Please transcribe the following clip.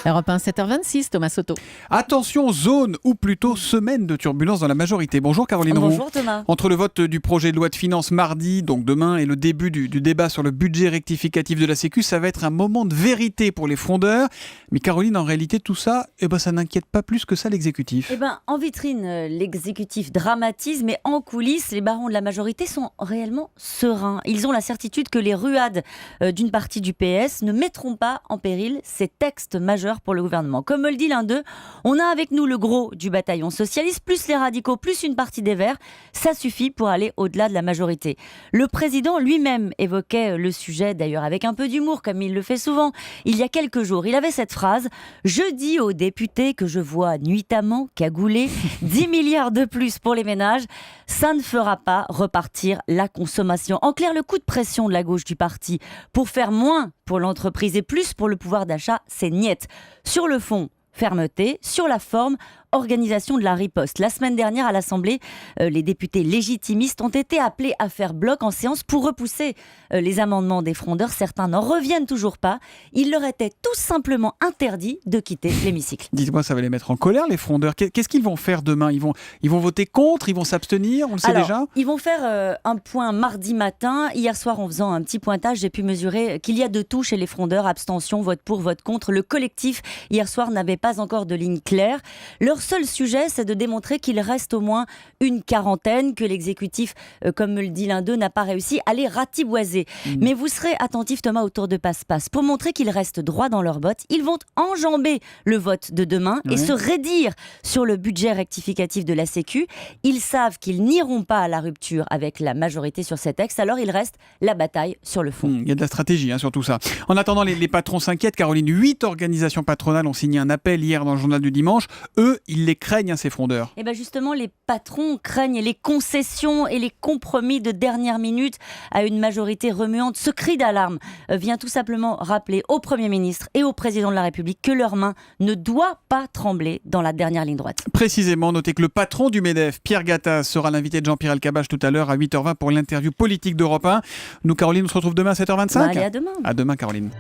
Europe 1, 7h26, Thomas Soto. Attention, zone ou plutôt semaine de turbulence dans la majorité. Bonjour Caroline Roux. Bonjour Thomas. Entre le vote du projet de loi de finances mardi, donc demain, et le début du débat sur le budget rectificatif de la Sécu, ça va être un moment de vérité pour les frondeurs. Mais Caroline, en réalité, tout ça, ça n'inquiète pas plus que ça l'exécutif. En vitrine, l'exécutif dramatise, mais en coulisses, les barons de la majorité sont réellement sereins. Ils ont la certitude que les ruades d'une partie du PS ne mettront pas en péril ces textes majeurs pour le gouvernement. Comme me le dit l'un d'eux, on a avec nous le gros du bataillon socialiste, plus les radicaux, plus une partie des Verts. Ça suffit pour aller au-delà de la majorité. Le président lui-même évoquait le sujet, d'ailleurs avec un peu d'humour, comme il le fait souvent. Il y a quelques jours, il avait cette phrase « Je dis aux députés que je vois nuitamment cagoulés 10 milliards de plus pour les ménages, ça ne fera pas repartir la consommation. » En clair, le coup de pression de la gauche du parti pour faire moins pour l'entreprise et plus pour le pouvoir d'achat, c'est niette. Sur le fond, fermeté. Sur la forme, organisation de la riposte. La semaine dernière à l'Assemblée, les députés légitimistes ont été appelés à faire bloc en séance pour repousser les amendements des frondeurs. Certains n'en reviennent toujours pas. Il leur était tout simplement interdit de quitter l'hémicycle. Dites-moi, ça va les mettre en colère, les frondeurs. Qu'est-ce qu'ils vont faire demain ? Ils vont voter contre ? Ils vont s'abstenir ? On le sait déjà ? Ils vont faire un point mardi matin. Hier soir, en faisant un petit pointage, j'ai pu mesurer qu'il y a de tout chez les frondeurs. Abstention, vote pour, vote contre. Le collectif, hier soir, n'avait pas encore de ligne claire. Leur seul sujet, c'est de démontrer qu'il reste au moins une quarantaine, que l'exécutif, comme me le dit l'un d'eux, n'a pas réussi à les ratiboiser. Mais vous serez attentif, Thomas, au tour de passe-passe. Pour montrer qu'ils restent droits dans leurs bottes, ils vont enjamber le vote de demain et se raidir sur le budget rectificatif de la Sécu. Ils savent qu'ils n'iront pas à la rupture avec la majorité sur ces textes, alors il reste la bataille sur le fond. Il y a de la stratégie sur tout ça. En attendant, les patrons s'inquiètent. Caroline, 8 organisations patronales ont signé un appel hier dans le journal du dimanche. Eux, ils les craignent, ces frondeurs. Et justement, les patrons craignent les concessions et les compromis de dernière minute à une majorité remuante. Ce cri d'alarme vient tout simplement rappeler au Premier ministre et au Président de la République que leur main ne doit pas trembler dans la dernière ligne droite. Précisément, notez que le patron du MEDEF, Pierre Gattaz, sera l'invité de Jean-Pierre Elkabbach tout à l'heure à 8h20 pour l'interview politique d'Europe 1. Nous, Caroline, on se retrouve demain à 7h25 ? Allez, à demain. À demain, Caroline.